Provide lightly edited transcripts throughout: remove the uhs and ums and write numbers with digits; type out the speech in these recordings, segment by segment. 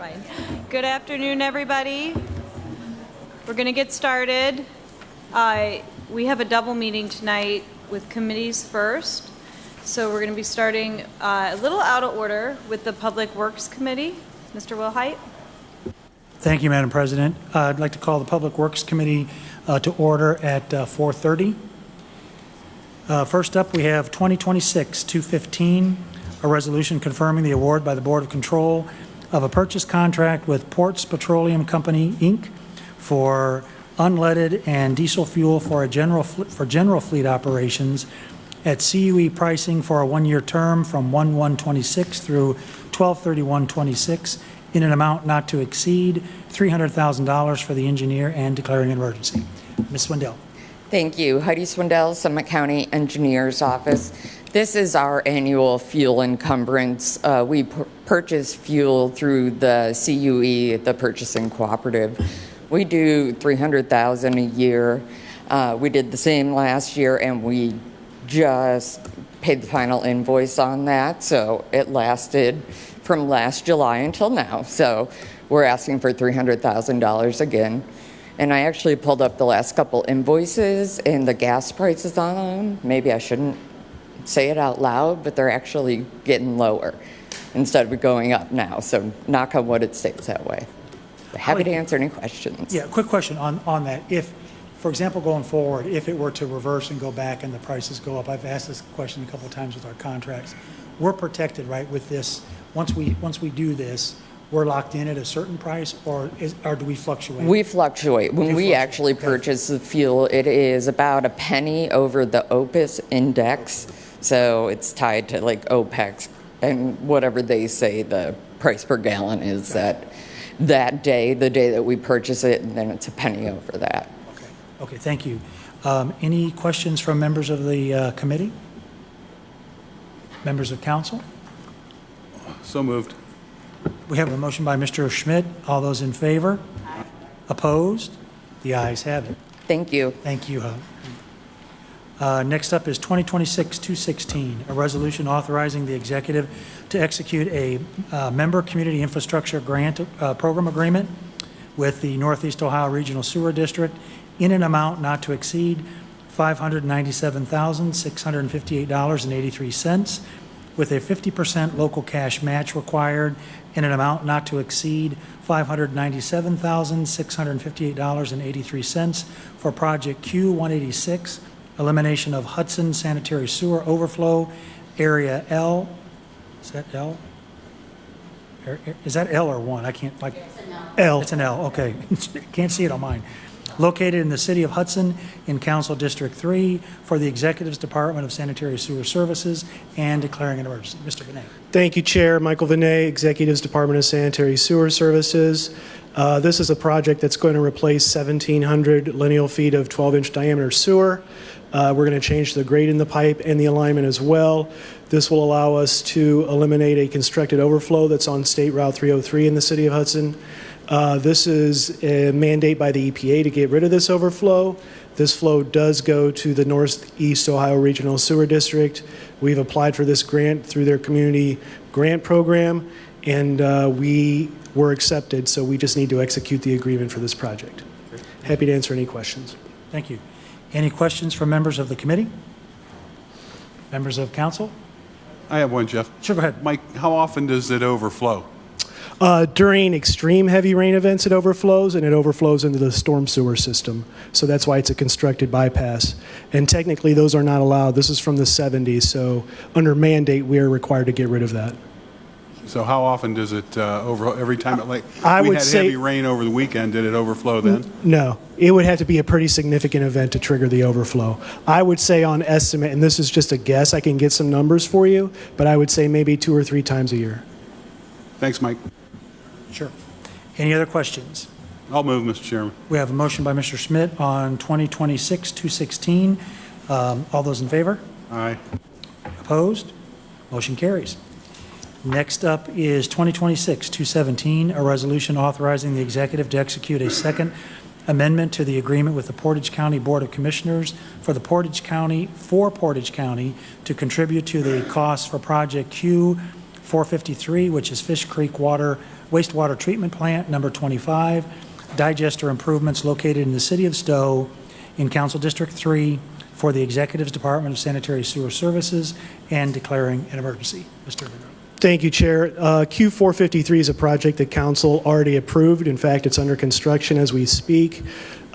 fine. Good afternoon, everybody. We're going to get started. We have a double meeting tonight with committees first. So we're going to be starting a little out of order with the Public Works Committee. Mr. Wilhite. Thank you, Madam President. I'd like to call the Public Works Committee to order at 4:30. First up, we have 2026-215, a resolution confirming the award by the Board of Control of a purchase contract with Ports Petroleum Company, Inc. for unleaded and diesel fuel for general fleet operations at CUE pricing for a one-year term from 1/1/26 through 12/31/26 in an amount not to exceed $300,000 for the engineer and declaring an emergency. Ms. Swindell. Thank you. Heidi Swindell, Summit County Engineer's Office. This is our annual fuel encumbrance. We purchase fuel through the CUE, the Purchasing Cooperative. We do $300,000 a year. We did the same last year, and we just paid the final invoice on that. So it lasted from last July until now. So we're asking for $300,000 again. And I actually pulled up the last couple invoices and the gas prices on them. Maybe I shouldn't say it out loud, but they're actually getting lower instead of going up now. So knock on wood, it stays that way. But happy to answer any questions. Yeah, quick question on that. If, for example, going forward, if it were to reverse and go back and the prices go up, I've asked this question a couple of times with our contracts. We're protected, right, with this. Once we do this, we're locked in at a certain price, or do we fluctuate? We fluctuate. When we actually purchase the fuel, it is about a penny over the OPIS index. So it's tied to like OPEC and whatever they say the price per gallon is that day, the day that we purchase it, and then it's a penny over that. Okay, thank you. Any questions from members of the committee? Members of council? So moved. We have a motion by Mr. Schmidt. All those in favor? Aye. Opposed? The ayes have it. Thank you. Thank you. Next up is 2026-216, a resolution authorizing the executive to execute a member community infrastructure grant program agreement with the Northeast Ohio Regional Sewer District in an amount not to exceed $597,658.83, with a 50% local cash match required in an amount not to exceed $597,658.83 for Project Q186, elimination of Hudson Sanitary Sewer Overflow, Area L. Is that L? Is that L or 1? I can't, like, it's an L. L. It's an L, okay. Can't see it on mine. Located in the city of Hudson in Council District 3 for the Executive's Department of Sanitary Sewer Services and declaring an emergency. Mr. Vinay. Thank you, Chair. Michael Vinay, Executive's Department of Sanitary Sewer Services. This is a project that's going to replace 1,700 lineal feet of 12-inch diameter sewer. We're going to change the grade in the pipe and the alignment as well. This will allow us to eliminate a constructed overflow that's on State Route 303 in the city of Hudson. This is a mandate by the EPA to get rid of this overflow. This flow does go to the Northeast Ohio Regional Sewer District. We've applied for this grant through their community grant program, and we were accepted, so we just need to execute the agreement for this project. Happy to answer any questions. Thank you. Any questions from members of the committee? Members of council? I have one, Jeff. Sure, go ahead. Mike, how often does it overflow? During extreme heavy rain events, it overflows, and it overflows into the storm sewer system. So that's why it's a constructed bypass. And technically, those are not allowed. This is from the 70s, so under mandate, we are required to get rid of that. So how often does it overflow? Every time it, like, I we would had say- heavy rain over the weekend, did it overflow then? No, it would have to be a pretty significant event to trigger the overflow. I would say on estimate, and this is just a guess, I can get some numbers for you, but I would say maybe 2 or 3 times a year. Thanks, Mike. Sure. Any other questions? I'll move, Mr. Chairman. We have a motion by Mr. Schmidt on 2026-216. All those in favor? Aye. Opposed? Motion carries. Next up is 2026-217, a resolution authorizing the executive to execute a second amendment to the agreement with the Portage County Board of Commissioners for Portage County to contribute to the costs for Project Q453, which is Fish Creek Water wastewater treatment plant, number 25, digester improvements located in the city of Stowe in Council District 3 for the Executive's Department of Sanitary Sewer Services and declaring an emergency. Mr. Vinay. Thank you, Chair. Q453 is a project that Council already approved. In fact, it's under construction as we speak.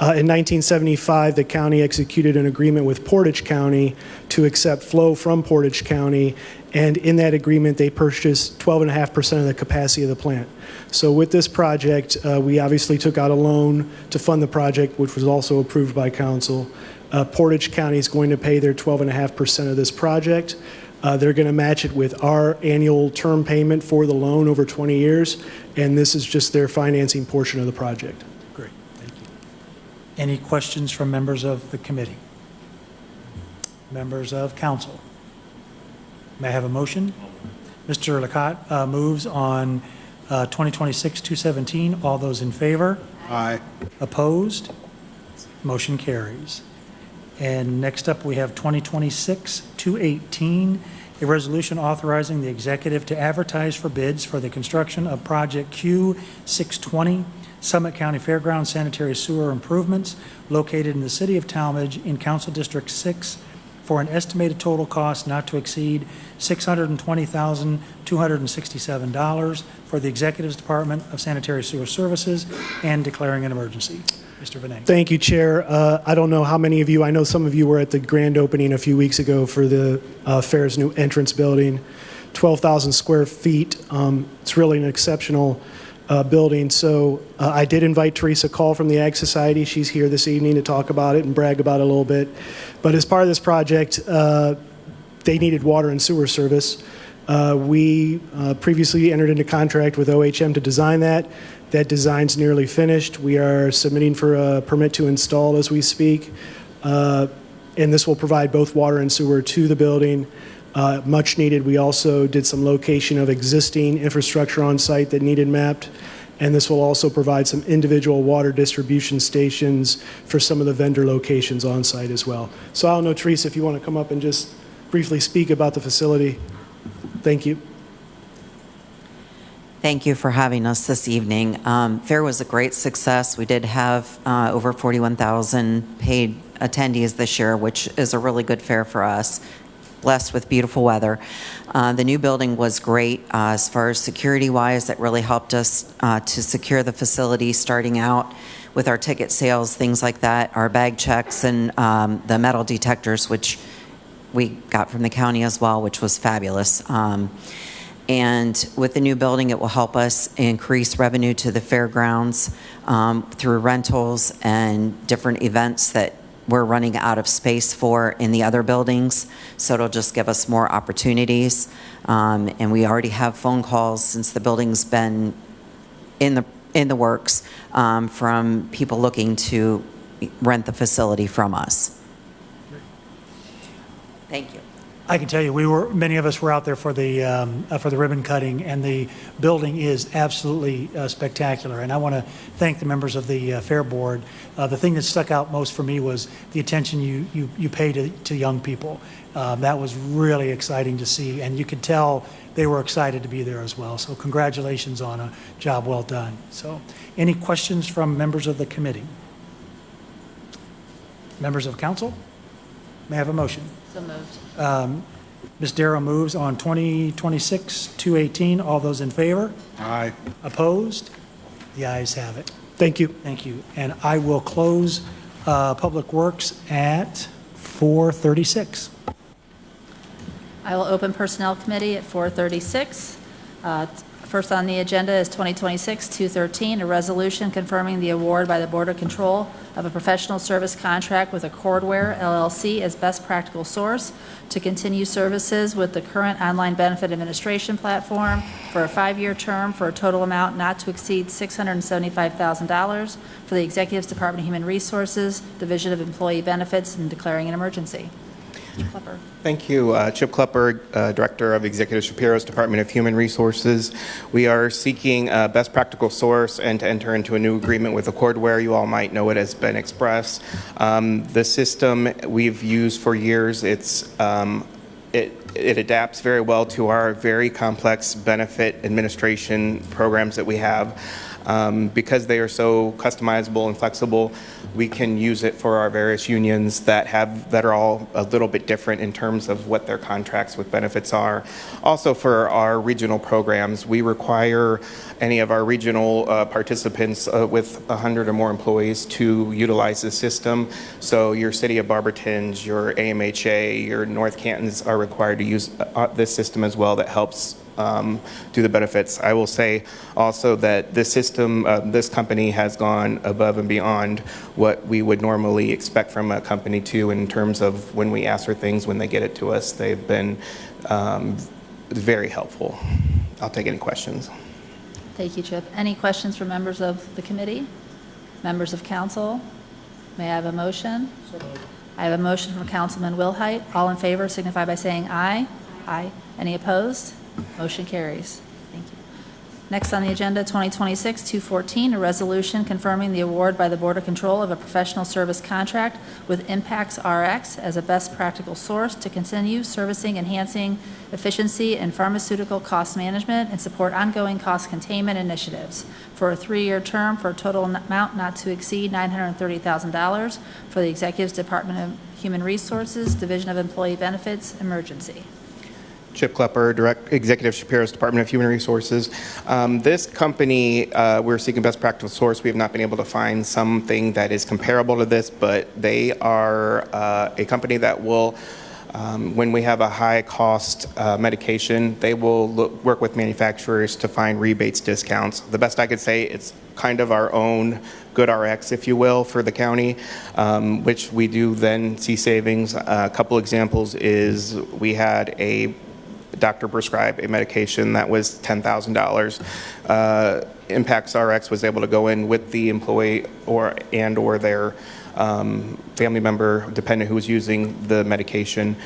In 1975, the county executed an agreement with Portage County to accept flow from Portage County, and in that agreement, they purchased 12.5% of the capacity of the plant. So with this project, we obviously took out a loan to fund the project, which was also approved by Council. Portage County is going to pay their 12.5% of this project. They're going to match it with our annual term payment for the loan over 20 years, and this is just their financing portion of the project. Great, thank you. Any questions from members of the committee? Members of council? May I have a motion? Mr. Lacotte moves on 2026-217. All those in favor? Aye. Opposed? Motion carries. And next up, we have 2026-218, a resolution authorizing the executive to advertise for bids for the construction of Project Q620, Summit County Fairgrounds sanitary sewer improvements located in the city of Talmadge in Council District 6 for an estimated total cost not to exceed $620,267 for the Executive's Department of Sanitary Sewer Services and declaring an emergency. Mr. Vinay. Thank you, Chair. I don't know how many of you, I know some of you were at the grand opening a few weeks ago for the fair's new entrance building, 12,000 square feet. It's really an exceptional building. So I did invite Teresa Call from the Ag Society. She's here this evening to talk about it and brag about it a little bit. But as part of this project, they needed water and sewer service. We previously entered into contract with OHM to design that. That design's nearly finished. We are submitting for a permit to install as we speak. And this will provide both water and sewer to the building. Much needed. We also did some location of existing infrastructure on site that needed mapped. And this will also provide some individual water distribution stations for some of the vendor locations on site as well. So I don't know, Teresa, if you want to come up and just briefly speak about the facility. Thank you. Thank you for having us this evening. Fair was a great success. We did have over 41,000 paid attendees this year, which is a really good fair for us, blessed with beautiful weather. The new building was great as far as security-wise. It really helped us to secure the facility starting out with our ticket sales, things like that, our bag checks and the metal detectors, which we got from the county as well, which was fabulous. And with the new building, it will help us increase revenue to the fairgrounds through rentals and different events that we're running out of space for in the other buildings. So it'll just give us more opportunities. And we already have phone calls since the building's been in the works from people looking to rent the facility from us. Thank you. I can tell you, many of us were out there for the ribbon cutting, and the building is absolutely spectacular. And I want to thank the members of the Fair Board. The thing that stuck out most for me was the attention you pay to young people. That was really exciting to see, and you could tell they were excited to be there as well. So congratulations on a job well done. So, any questions from members of the committee? Members of council? May I have a motion? So moved. Ms. Darrow moves on 2026-218. All those in favor? Aye. Opposed? The ayes have it. Thank you. Thank you. And I will close Public Works at 4:36. I will open Personnel Committee at 4:36. First on the agenda is 2026-213, a resolution confirming the award by the Border Control of a professional service contract with Accordware LLC as best practical source to continue services with the current online benefit administration platform for a 5-year term for a total amount not to exceed $675,000 for the Executive's Department of Human Resources, Division of Employee Benefits, and declaring an emergency. Mr. Klepper. Thank you. Chip Klepper, Director of Executive Shapiro's Department of Human Resources. We are seeking a best practical source and to enter into a new agreement with Accordware. You all might know it as Ben Express. The system we've used for years, it it adapts very well to our very complex benefit administration programs that we have. Because they are so customizable and flexible, we can use it for our various unions that are all a little bit different in terms of what their contracts with benefits are. Also, for our regional programs, we require any of our regional participants with 100 or more employees to utilize the system. So your City of Barbertons, your AMHA, your North Cantons are required to use this system as well that helps do the benefits. I will say also that this system, this company has gone above and beyond what we would normally expect from a company too, in terms of when we ask for things, when they get it to us. They've been very helpful. I'll take any questions. Thank you, Chip. Any questions from members of the committee? Members of council? May I have a motion? I have a motion from Councilman Wilhite. All in favor signify by saying aye. Aye. Any opposed? Motion carries. Thank you. Next on the agenda, 2026-214, a resolution confirming the award by the Board of Control of a professional service contract with Impacts RX as a best practical source to continue servicing, enhancing efficiency in pharmaceutical cost management and support ongoing cost containment initiatives for a 3-year term for a total amount not to exceed $930,000 for the Executive's Department of Human Resources, Division of Employee Benefits, Emergency. Chip Klepper, Executive Shapiro's Department of Human Resources. This company, we're seeking best practical source. We have not been able to find something that is comparable to this, but they are a company that will, when we have a high cost medication, they will work with manufacturers to find rebates, discounts. The best I could say, it's kind of our own GoodRx, if you will, for the county, which we do then see savings. A couple examples is we had a doctor prescribe a medication that was $10,000. Impacts RX was able to go in with the employee or their family member, dependent who was using the medication.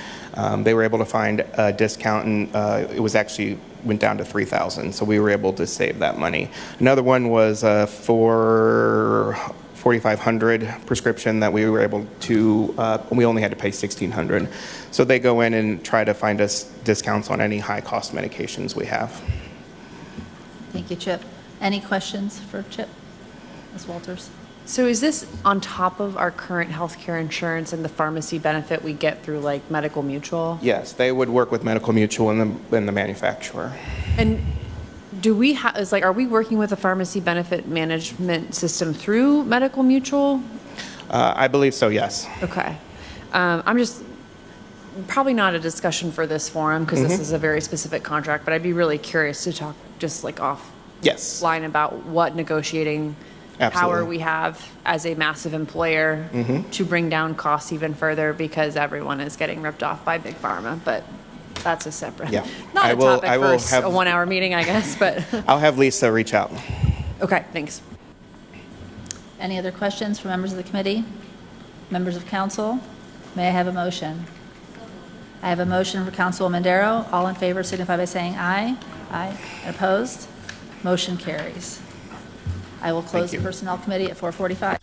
They were able to find a discount, and it was actually went down to $3,000. So we were able to save that money. Another one was for 4,500 prescription that we were able to, we only had to pay $1,600. So they go in and try to find us discounts on any high cost medications we have. Thank you, Chip. Any questions for Chip? Ms. Walters? So is this on top of our current healthcare insurance and the pharmacy benefit we get through like Medical Mutual? Yes, they would work with Medical Mutual and the manufacturer. And do we are we working with a pharmacy benefit management system through Medical Mutual? I believe so, yes. Okay. I'm just, probably not a discussion for this forum because this is a very specific contract, but I'd be really curious to talk just like offline about what negotiating power we have as a massive employer to bring down costs even further because everyone is getting ripped off by Big Pharma, but that's a separate, not a topic for a 1-hour meeting, I guess, but. I'll have Lisa reach out. Okay, thanks. Any other questions from members of the committee? Members of council? May I have a motion? I have a motion for Councilwoman Darrow. All in favor signify by saying aye. Aye. And opposed? Motion carries. I will close the Personnel Committee at 4:45.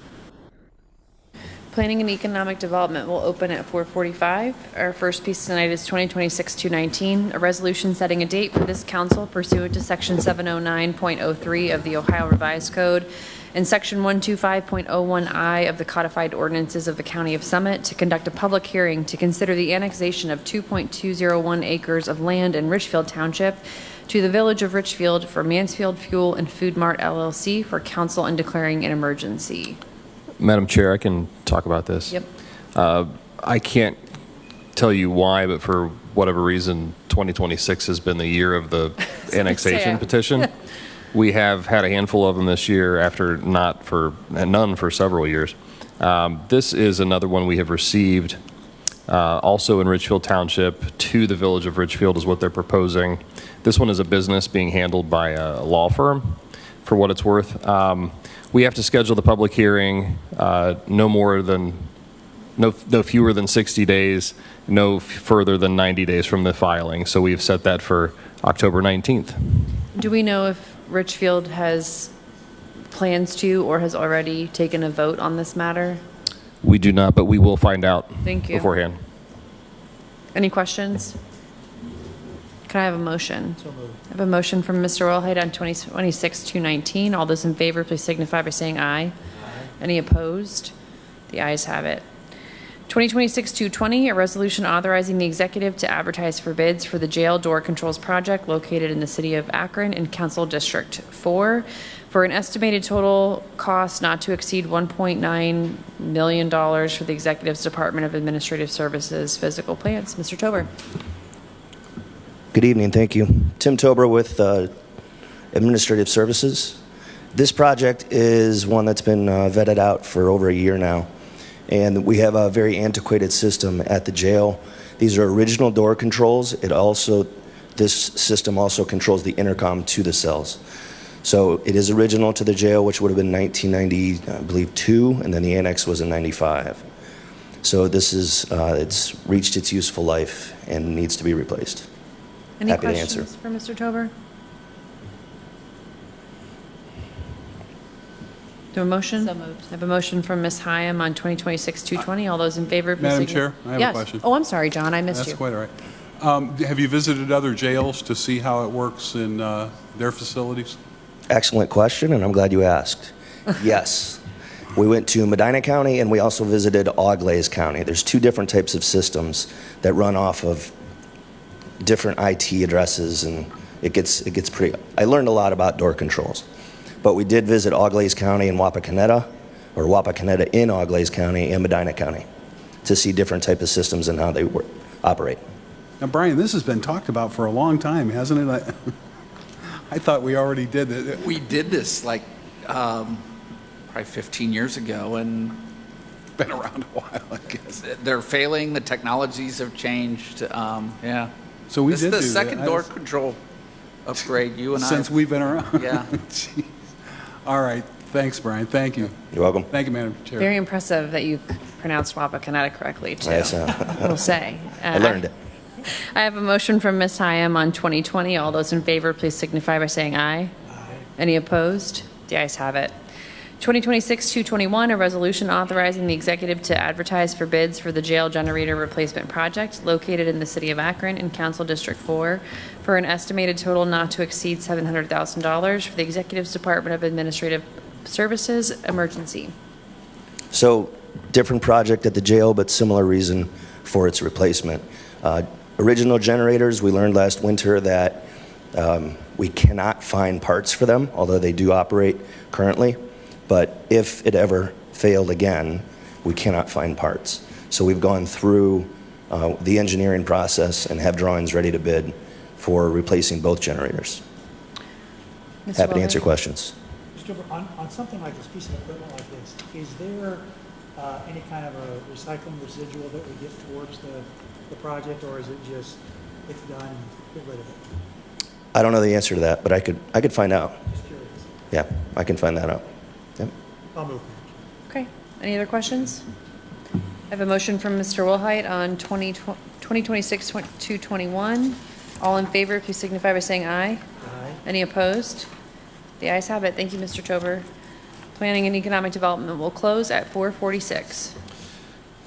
Planning and Economic Development will open at 4:45. Our first piece tonight is 2026-219, a resolution setting a date for this council pursuant to Section 709.03 of the Ohio Revised Code and Section 125.01I of the Codified Ordinances of the County of Summit to conduct a public hearing to consider the annexation of 2.201 acres of land in Richfield Township to the Village of Richfield for Mansfield Fuel and Food Mart LLC for council and declaring an emergency. Madam Chair, I can talk about this. Yep. I can't tell you why, but for whatever reason, 2026 has been the year of the annexation petition. We have had a handful of them this year after none for several years. This is another one we have received also in Richfield Township to the Village of Richfield is what they're proposing. This one is a business being handled by a law firm, for what it's worth. We have to schedule the public hearing no fewer than 60 days, no further than 90 days from the filing. So we've set that for October 19th. Do we know if Richfield has plans to or has already taken a vote on this matter? We do not, but we will find out Thank you. beforehand. Any questions? Can I have a motion? I have a motion from Mr. Wilhite on 2026-219. All those in favor, please signify by saying aye. Any opposed? The ayes have it. 2026-220, a resolution authorizing the executive to advertise for bids for the jail door controls project located in the city of Akron in Council District 4 for an estimated total cost not to exceed $1.9 million for the executive's Department of Administrative Services physical plants. Mr. Tober. Good evening, thank you. Tim Tober with Administrative Services. This project is one that's been vetted out for over a year now, and we have a very antiquated system at the jail. These are original door controls. This system also controls the intercom to the cells. So it is original to the jail, which would have been 1990, I believe, 2, and then the annex was in 95. So this is, it's reached its useful life and needs to be replaced. Any Happy to questions answer. for Mr. Tober? Do a motion? So moved. I have a motion from Ms. Hyam on 2026-220. All those in favor, please Madam signify. Chair, I have a Yes. question. Oh, I'm sorry, John, I missed That's you. quite all right. Have you visited other jails to see how it works in their facilities? Excellent question, and I'm glad you asked. Yes. We went to Medina County, and we also visited Auglaize County. There's 2 different types of systems that run off of different IT addresses, and it gets pretty... I learned a lot about door controls. But we did visit Auglaize County and Wapakoneta, or Wapakoneta in Auglaize County and Medina County to see different type of systems and how they operate. Now, Brian, this has been talked about for a long time, hasn't it? I thought we already did it. We did this like probably 15 years ago, and Been around a while, I guess. they're failing. The technologies have changed. Yeah. So we This did is the do second that. door control upgrade you and Since I. we've been around. Yeah. Jeez. All right. Thanks, Brian. Thank you. You're welcome. Thank you, Madam Chair. Very impressive that you pronounced Wapakoneta correctly, too. Yes, I will say. I learned it. I have a motion from Ms. Hyam on 2020. All those in favor, please signify by saying aye. Any opposed? The ayes have it. 2026-221, a resolution authorizing the executive to advertise for bids for the jail generator replacement project located in the city of Akron in Council District 4 for an estimated total not to exceed $700,000 for the executive's Department of Administrative Services emergency. So, different project at the jail, but similar reason for its replacement. Original generators, we learned last winter that we cannot find parts for them, although they do operate currently. But if it ever failed again, we cannot find parts. So we've gone through the engineering process and have drawings ready to bid for replacing both generators. Mr. Happy to answer Wilhite? questions. Mr. Gilbert, on something like this, piece of equipment like this, is there any kind of a recycling residual that we get towards the project, or is it just, it's done, get rid of it? I don't know the answer to that, but I could find out. Just curious. Yeah, I can find that out. Yep. I'll move. Okay. Any other questions? I have a motion from Mr. Wilhite on 2026-221. All in favor, please signify by saying aye. Aye. Any opposed? The ayes have it. Thank you, Mr. Tober. Planning and Economic Development will close at 4:46.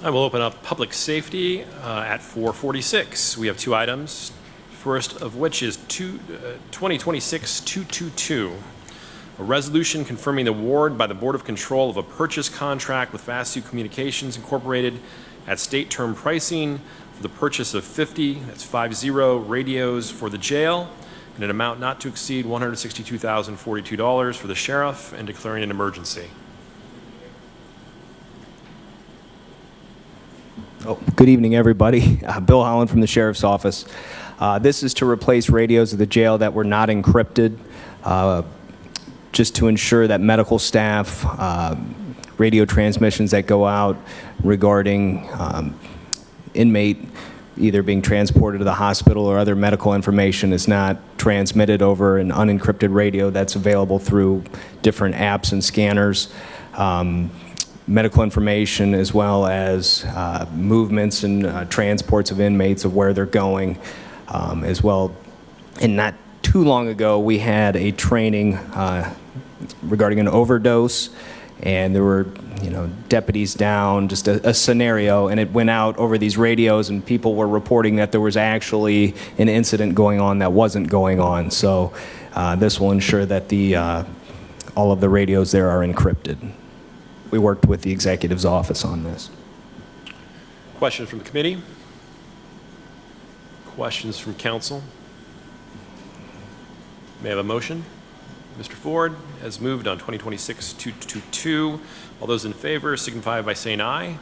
I will open up public safety at 4:46. We have 2 items, first of which is 2026-222, a resolution confirming the award by the Board of Control of a purchase contract with Vastu Communications Incorporated at state term pricing for the purchase of 50 radios for the jail in an amount not to exceed $162,042 for the sheriff and declaring an emergency. Good evening, everybody. Bill Holland from the Sheriff's Office. This is to replace radios at the jail that were not encrypted, just to ensure that medical staff, radio transmissions that go out regarding inmate either being transported to the hospital or other medical information is not transmitted over an unencrypted radio that's available through different apps and scanners. Medical information as well as movements and transports of inmates of where they're going as well. And not too long ago, we had a training regarding an overdose and there were, deputies down, just a scenario, and it went out over these radios, and people were reporting that there was actually an incident going on that wasn't going on. So this will ensure that all of the radios there are encrypted. We worked with the executive's office on this. Questions from the committee? Questions from council? May I have a motion? Mr. Ford has moved on 2026-222. All those in favor signify by saying aye.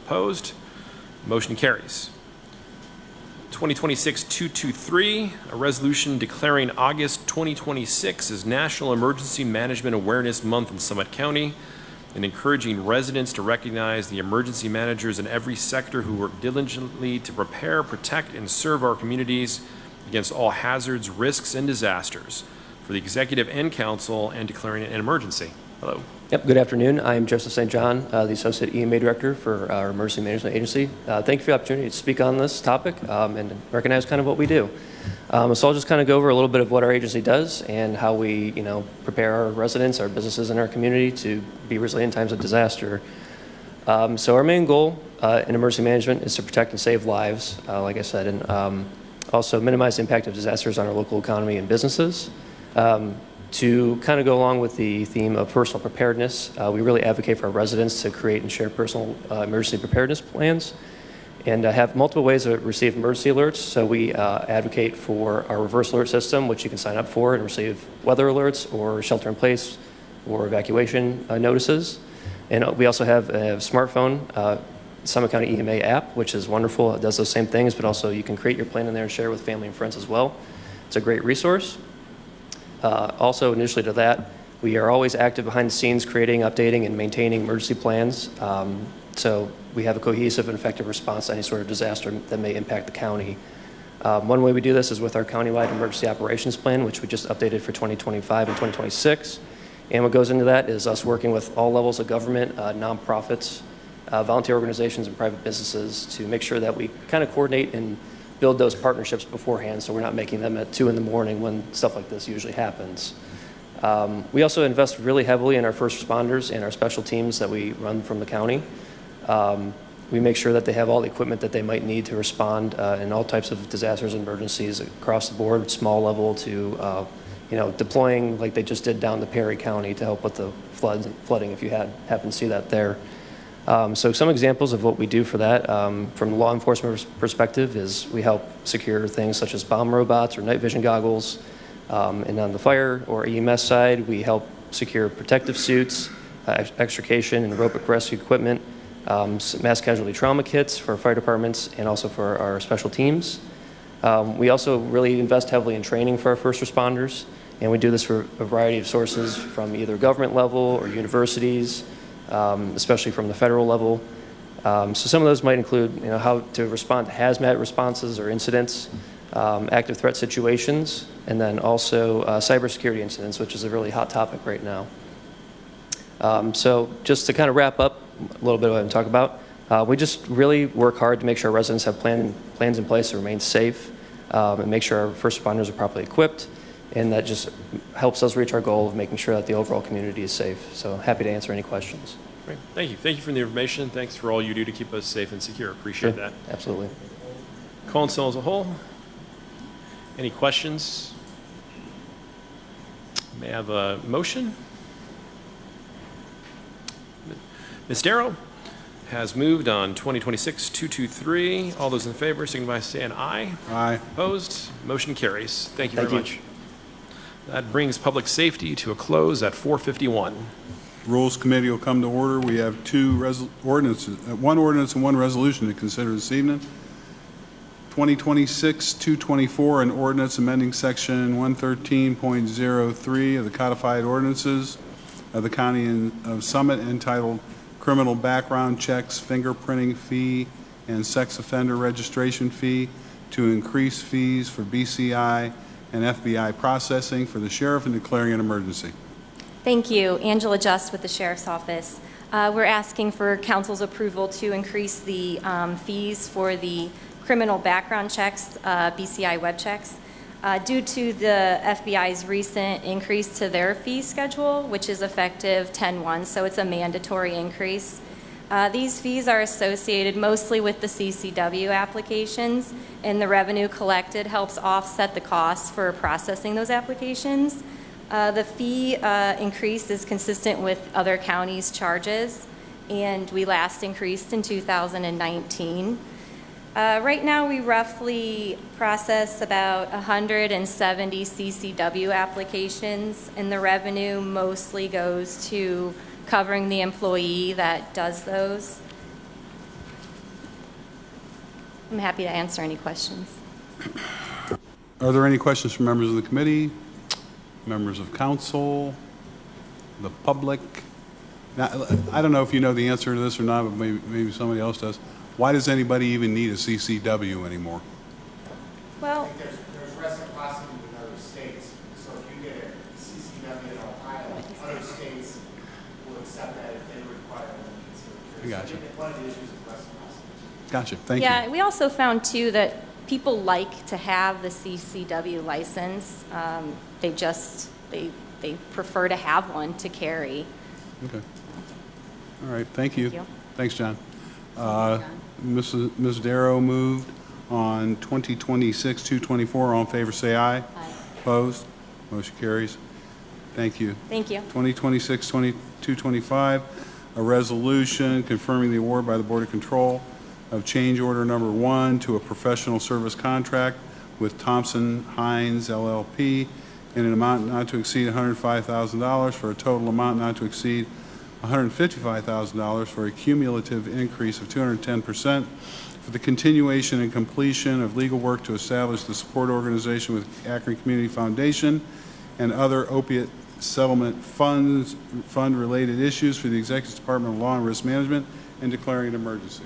Opposed? Motion carries. 2026-223, a resolution declaring August 2026 as National Emergency Management Awareness Month in Summit County and encouraging residents to recognize the emergency managers in every sector who work diligently to prepare, protect, and serve our communities against all hazards, risks, and disasters for the executive and council, and declaring an emergency. Hello. Yep, good afternoon. I'm Joseph St. John, the Associate EMA Director for our Emergency Management Agency. Thank you for the opportunity to speak on this topic and recognize kind of what we do. So I'll just kind of go over a little bit of what our agency does and how we, prepare our residents, our businesses, and our community to be resilient in times of disaster. So our main goal in emergency management is to protect and save lives, like I said, and also minimize the impact of disasters on our local economy and businesses. To kind of go along with the theme of personal preparedness, we really advocate for our residents to create and share personal emergency preparedness plans and have multiple ways to receive emergency alerts. So we advocate for our reverse alert system, which you can sign up for and receive weather alerts or shelter in place or evacuation notices. And we also have a smartphone Summit County EMA app, which is wonderful. It does those same things, but also you can create your plan in there and share with family and friends as well. It's a great resource. Also, initially to that, we are always active behind the scenes creating, updating, and maintaining emergency plans. So we have a cohesive and effective response to any sort of disaster that may impact the county. One way we do this is with our countywide emergency operations plan, which we just updated for 2025 and 2026. And what goes into that is us working with all levels of government, nonprofits, volunteer organizations, and private businesses to make sure that we kind of coordinate and build those partnerships beforehand, so we're not making them at 2 in the morning when stuff like this usually happens. We also invest really heavily in our first responders and our special teams that we run from the county. We make sure that they have all the equipment that they might need to respond in all types of disasters and emergencies across the board, small level to deploying like they just did down to Perry County to help with the flooding, if you happen to see that there. So some examples of what we do for that from a law enforcement perspective is we help secure things such as bomb robots or night vision goggles. And on the fire or EMS side, we help secure protective suits, extrication and aerobic rescue equipment, mass casualty trauma kits for fire departments and also for our special teams. We also really invest heavily in training for our first responders, and we do this for a variety of sources from either government level or universities, especially from the federal level. So some of those might include how to respond to hazmat responses or incidents, active threat situations, and then also cybersecurity incidents, which is a really hot topic right now. So just to kind of wrap up a little bit of what I'm talking about, we just really work hard to make sure our residents have plans in place to remain safe and make sure our first responders are properly equipped, and that just helps us reach our goal of making sure that the overall community is safe. So happy to answer any questions. Great. Thank you. Thank you for the information. Thanks for all you do to keep us safe and secure. Appreciate that. Absolutely. Council as a whole, any questions? May I have a motion? Ms. Darrow has moved on 2026-223. All those in favor, signify by saying aye. Aye. Opposed? Motion carries. Thank you very much. That brings public safety to a close at 4:51. Rules Committee will come to order. We have one ordinance and one resolution to consider this evening. 2026-224, an ordinance amending section 113.03 of the codified ordinances of the County of Summit entitled Criminal Background Checks, Fingerprinting Fee, and Sex Offender Registration Fee to increase fees for BCI and FBI processing for the sheriff and declaring an emergency. Thank you. Angela Just with the Sheriff's Office. We're asking for council's approval to increase the fees for the criminal background checks, BCI web checks. due to the FBI's recent increase to their fee schedule, which is effective 10/1, so it's a mandatory increase. These fees are associated mostly with the CCW applications, and the revenue collected helps offset the costs for processing those applications. The fee increase is consistent with other counties' charges, and we last increased in 2019. Right now, we roughly process about 170 CCW applications, and the revenue mostly goes to covering the employee that does those. I'm happy to answer any questions. Are there any questions from members of the committee, members of council, the public? Now, I don't know if you know the answer to this or not, but maybe somebody else does. Why does anybody even need a CCW anymore? Well, there's reciprocity with other states. So if you get a CCW in Ohio, other states will accept that if they require them. I got you. One of the issues is reciprocity. Gotcha. Thank you. yeah, we also found too that people like to have the CCW license. They prefer to have one to carry. Okay. All right. Thank you. Thank you. Thanks, John. Ms. Darrow moved on 2026-224. All in favor, say aye. Aye. Opposed? Motion carries. Thank you. Thank you. 2026-225, a resolution confirming the award by the Board of Control of change order number 1 to a professional service contract with Thompson Hines LLP in an amount not to exceed $105,000 for a total amount not to exceed $155,000 for a cumulative increase of 210% for the continuation and completion of legal work to establish the support organization with Akron Community Foundation and other opiate settlement fund-related issues for the Executive Department of Law and Risk Management and declaring an emergency.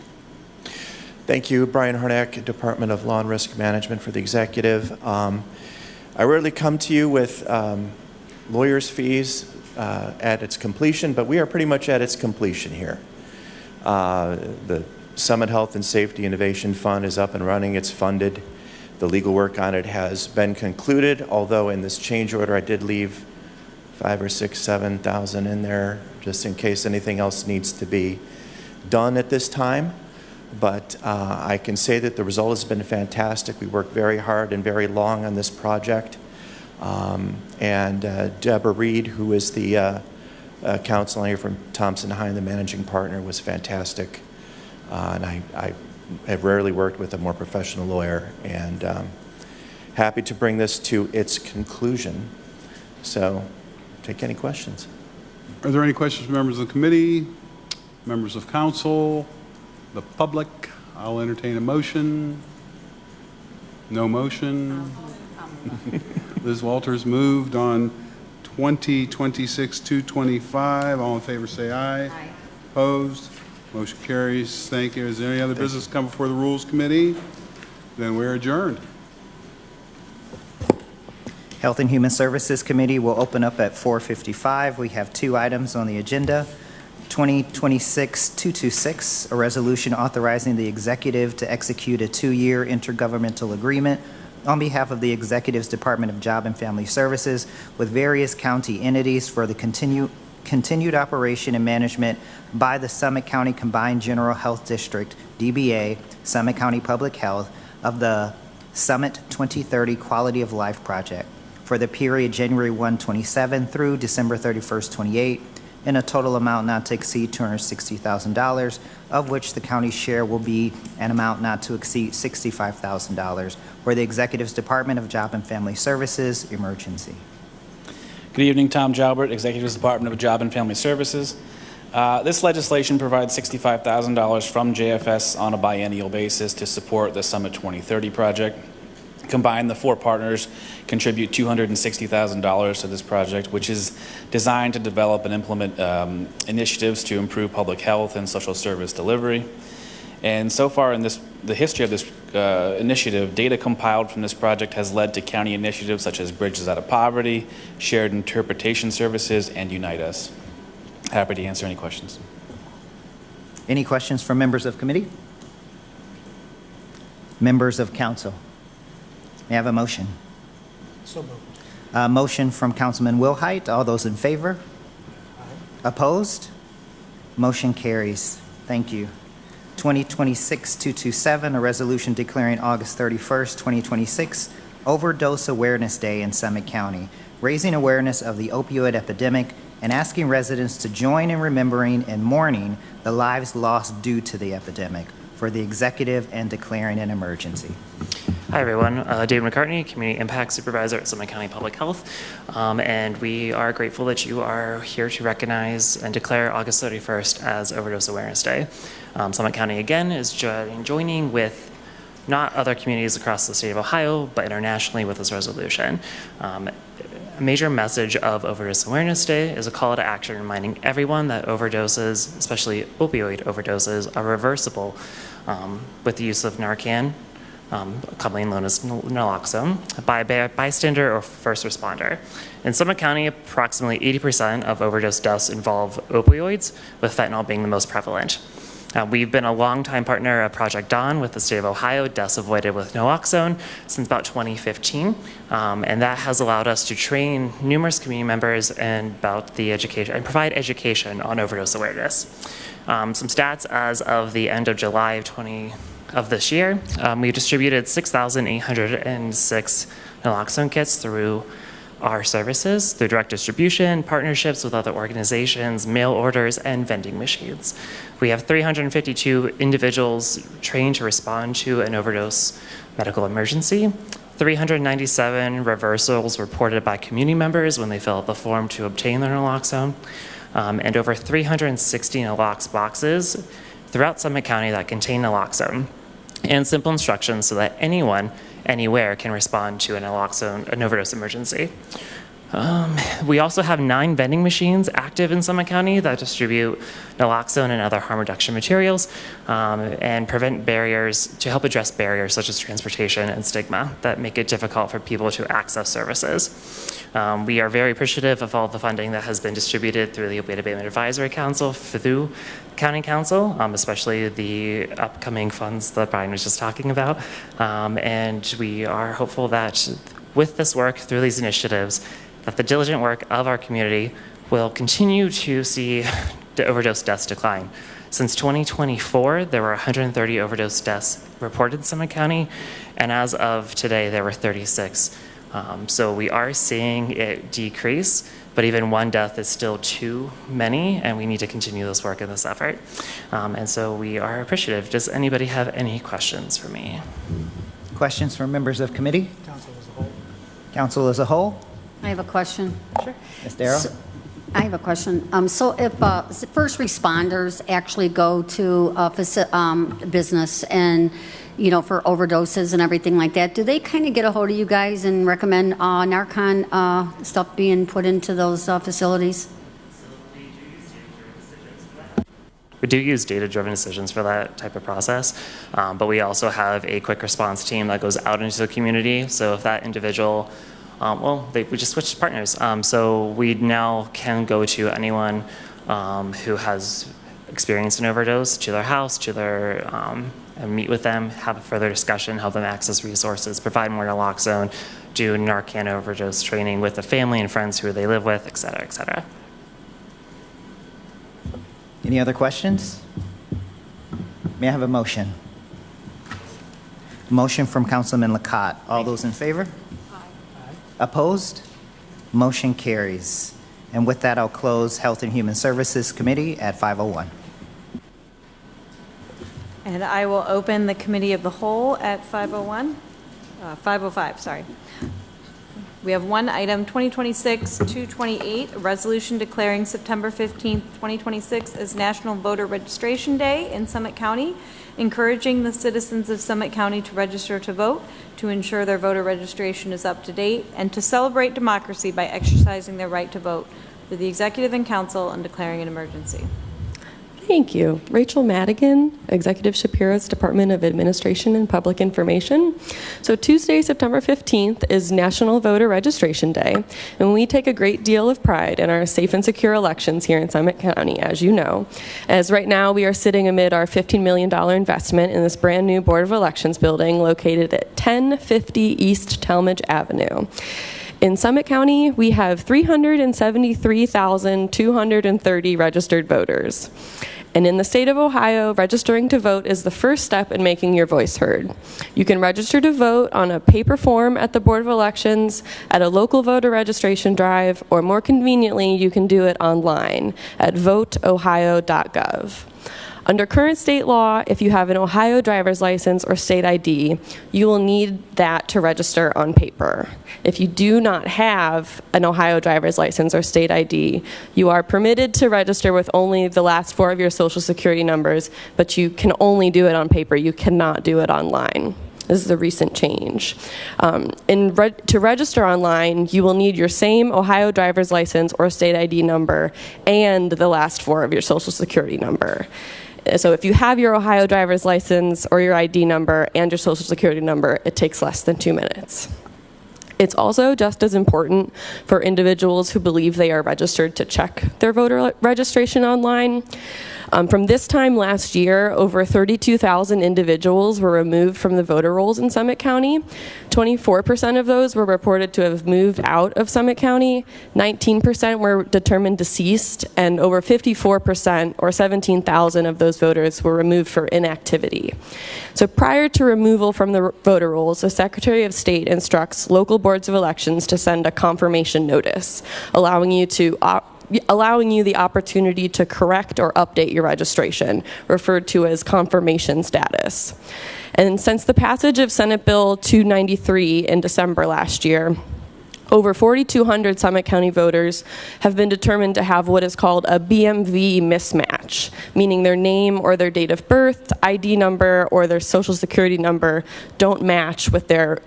Thank you, Brian Harnack, Department of Law and Risk Management for the Executive. I rarely come to you with lawyers' fees at its completion, but we are pretty much at its completion here. The Summit Health and Safety Innovation Fund is up and running. It's funded. The legal work on it has been concluded, although in this change order I did leave $5,000 or $6,000, $7,000 in there just in case anything else needs to be done at this time. But I can say that the result has been fantastic. We worked very hard and very long on this project. And Deborah Reed, who is the counsel here from Thompson Hine, the managing partner, was fantastic. And I have rarely worked with a more professional lawyer, and happy to bring this to its conclusion. So, take any questions. Are there any questions from members of the committee, members of council, the public? I'll entertain a motion. No motion. Liz Walters moved on 2026-225. All in favor say aye. Aye. Opposed? Motion carries. Thank you. Is there any other business come before the Rules Committee? Then we're adjourned. Health and Human Services Committee will open up at 4:55. We have 2 items on the agenda. 2026-226, a resolution authorizing the executive to execute a 2-year intergovernmental agreement on behalf of the Executive's Department of Job and Family Services with various county entities for the continued operation and management by the Summit County Combined General Health District, DBA, Summit County Public Health, of the Summit 2030 Quality of Life Project for the period January 1, 27 through December 31st, 28, in a total amount not to exceed $260,000, of which the county's share will be an amount not to exceed $65,000 for the Executive's Department of Job and Family Services emergency. Good evening, Tom Jalbert, Executive's Department of Job and Family Services. This legislation provides $65,000 from JFS on a biennial basis to support the Summit 2030 project. Combined, the 4 partners contribute $260,000 to this project, which is designed to develop and implement initiatives to improve public health and social service delivery. And so far in the history of this initiative, data compiled from this project has led to county initiatives such as Bridges Out of Poverty, Shared Interpretation Services, and Unite Us. Happy to answer any questions. Any questions from members of committee? Members of council? May I have a motion? So moved. Motion from Councilman Wilhite. All those in favor? Opposed? Motion carries. Thank you. 2026-227, a resolution declaring August 31st, 2026, Overdose Awareness Day in Summit County, raising awareness of the opioid epidemic and asking residents to join in remembering and mourning the lives lost due to the epidemic for the executive and declaring an emergency. Hi, everyone. David McCartney, Community Impact Supervisor at Summit County Public Health. And we are grateful that you are here to recognize and declare August 31st as Overdose Awareness Day. Summit County, again, is joining with not other communities across the state of Ohio, but internationally with this resolution. A major message of Overdose Awareness Day is a call to action reminding everyone that overdoses, especially opioid overdoses, are reversible with the use of Narcan, commonly known as naloxone, by a bystander or first responder. In Summit County, approximately 80% of overdose deaths involve opioids, with fentanyl being the most prevalent. We've been a longtime partner of Project Dawn with the state of Ohio, deaths avoided with naloxone, since about 2015. And that has allowed us to train numerous community members and about the education and provide education on overdose awareness. Some stats as of the end of July of this year, we distributed 6,806 naloxone kits through our services, through direct distribution, partnerships with other organizations, mail orders, and vending machines. We have 352 individuals trained to respond to an overdose medical emergency, 397 reversals reported by community members when they fill out the form to obtain their naloxone, and over 360 nalox boxes throughout Summit County that contain naloxone, and simple instructions so that anyone, anywhere can respond to an overdose emergency. We also have 9 vending machines active in Summit County that distribute naloxone and other harm reduction materials and prevent barriers, to help address barriers such as transportation and stigma that make it difficult for people to access services. We are very appreciative of all the funding that has been distributed through the Opioid Abatement Advisory Council through County Council, especially the upcoming funds that Brian was just talking about. And we are hopeful that with this work, through these initiatives, that the diligent work of our community will continue to see the overdose deaths decline. Since 2024, there were 130 overdose deaths reported in Summit County, and as of today, there were 36. So we are seeing it decrease, but even one death is still too many, and we need to continue this work and this effort. And so we are appreciative. Does anybody have any questions for me? Questions from members of committee? Council as a whole. Council as a whole? I have a question. Sure. Ms. Darrow? I have a question. So if first responders actually go to a business and, for overdoses and everything like that, do they kind of get a hold of you guys and recommend Narcan stuff being put into those facilities? We do use data-driven decisions for that type of process, but we also have a quick response team that goes out into the community. So if that individual, we just switched partners. So we now can go to anyone who has experienced an overdose to their house, and meet with them, have a further discussion, help them access resources, provide more naloxone, do Narcan overdose training with the family and friends who they live with, et cetera, et cetera. Any other questions? May I have a motion? Motion from Councilman Lacotte. All those in favor? Aye. Opposed? Motion carries. And with that, I'll close Health and Human Services Committee at 5:01. And I will open the Committee of the Whole at 5:05, sorry. We have one item, 2026-228, a resolution declaring September 15th, 2026 as National Voter Registration Day in Summit County, encouraging the citizens of Summit County to register to vote, to ensure their voter registration is up to date, and to celebrate democracy by exercising their right to vote for the Executive and Council and declaring an emergency. Thank you. Rachel Madigan, Executive Shapiro's Department of Administration and Public Information. So Tuesday, September 15th is National Voter Registration Day, and we take a great deal of pride in our safe and secure elections here in Summit County, as you know. As right now we are sitting amid our $15 million investment in this brand new Board of Elections building located at 1050 East Talmadge Avenue. In Summit County, we have 373,230 registered voters. And in the state of Ohio, registering to vote is the first step in making your voice heard. You can register to vote on a paper form at the Board of Elections, at a local voter registration drive, or more conveniently, you can do it online at voteohio.gov. Under current state law, if you have an Ohio driver's license or state ID, you will need that to register on paper. If you do not have an Ohio driver's license or state ID, you are permitted to register with only the last 4 of your social security numbers, but you can only do it on paper. You cannot do it online. This is a recent change. To register online, you will need your same Ohio driver's license or state ID number and the last 4 of your social security number. So if you have your Ohio driver's license or your ID number and your social security number, it takes less than 2 minutes. It's also just as important for individuals who believe they are registered to check their voter registration online. From this time last year, over 32,000 individuals were removed from the voter rolls in Summit County. 24% of those were reported to have moved out of Summit County, 19% were determined deceased, and over 54%, or 17,000 of those voters, were removed for inactivity. So prior to removal from the voter rolls, the Secretary of State instructs local boards of elections to send a confirmation notice, allowing you the opportunity to correct or update your registration, referred to as confirmation status. And since the passage of Senate Bill 293 in December last year, over 4,200 Summit County voters have been determined to have what is called a BMV mismatch, meaning their name or their date of birth, ID number, or their social security number don't match with their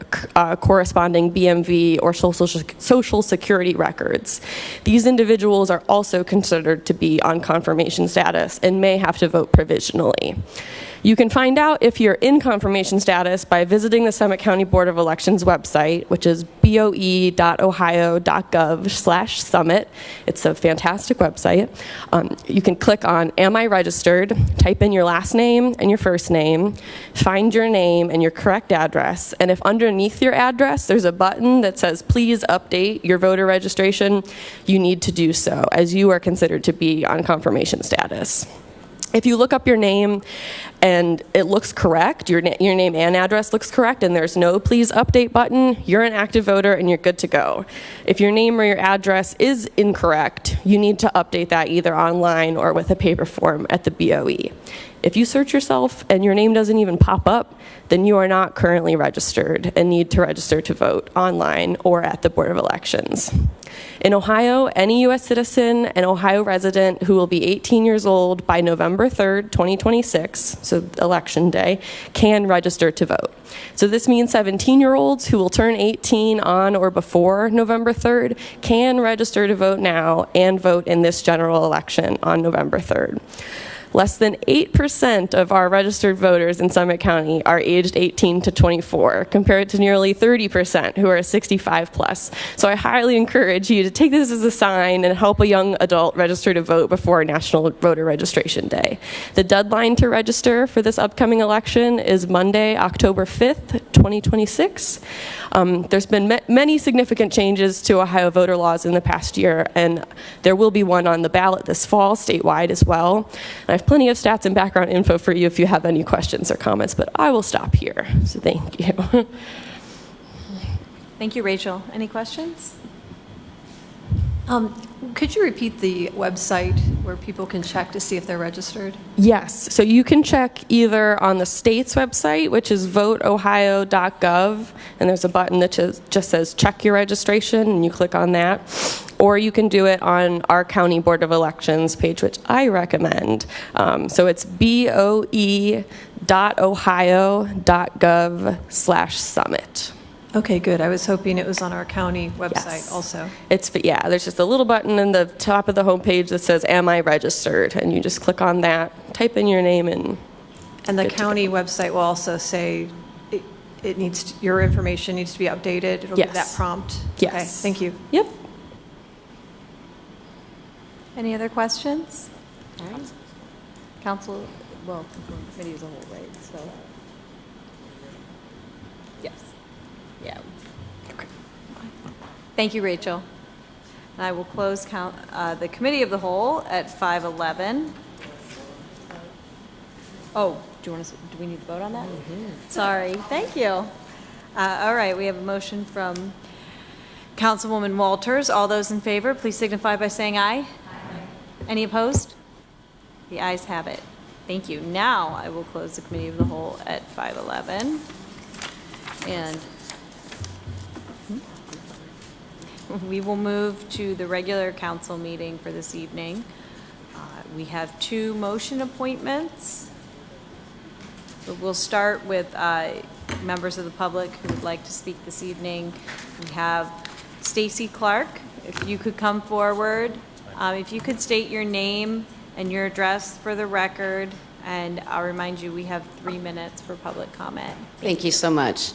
corresponding BMV or social security records. These individuals are also considered to be on confirmation status and may have to vote provisionally. You can find out if you're in confirmation status by visiting the Summit County Board of Elections website, which is boe.ohio.gov/summit. It's a fantastic website. You can click on Am I Registered, type in your last name and your first name, find your name and your correct address, and if underneath your address there's a button that says Please update your voter registration, you need to do so, as you are considered to be on confirmation status. If you look up your name and it looks correct, your name and address looks correct, and there's no Please Update button, you're an active voter and you're good to go. If your name or your address is incorrect, you need to update that either online or with a paper form at the BOE. If you search yourself and your name doesn't even pop up, then you are not currently registered and need to register to vote online or at the Board of Elections. In Ohio, any U.S. citizen and Ohio resident who will be 18 years old by November 3rd, 2026, so Election Day, can register to vote. So this means 17-year-olds who will turn 18 on or before November 3rd can register to vote now and vote in this general election on November 3rd. Less than 8% of our registered voters in Summit County are aged 18 to 24, compared to nearly 30% who are 65 plus. So I highly encourage you to take this as a sign and help a young adult register to vote before National Voter Registration Day. The deadline to register for this upcoming election is Monday, October 5th, 2026. There's been many significant changes to Ohio voter laws in the past year, and there will be one on the ballot this fall statewide as well. And I have plenty of stats and background info for you if you have any questions or comments, but I will stop here. So thank you. Thank you, Rachel. Any questions? Could you repeat the website where people can check to see if they're registered? Yes, so you can check either on the state's website, which is voteohio.gov, and there's a button that just says check your registration, and you click on that. Or you can do it on our County Board of Elections page, which I recommend. So it's boe.ohio.gov/summit. Okay, good. I was hoping it was on our county website also. Yeah, there's just a little button in the top of the homepage that says, Am I Registered? And you just click on that, type in your name, and the county website will also say it needs your information needs to be updated. It'll give that prompt. Yes. Okay, thank you. Yep. Any other questions? All right. Council, well, committee as a whole, right? So, yes. Yeah. Okay. Thank you, Rachel. And I will close the Committee of the Whole at 5:11. Oh, do we need to vote on that? Sorry, thank you. All right, we have a motion from Councilwoman Walters. All those in favor, please signify by saying aye. Aye. Any opposed? The ayes have it. Thank you. Now I will close the Committee of the Whole at 5:11. And we will move to the regular council meeting for this evening. We have 2 motion appointments. But we'll start with members of the public who would like to speak this evening. We have Stacy Clark. If you could come forward. If you could state your name and your address for the record, and I'll remind you we have 3 minutes for public comment. Thank you so much.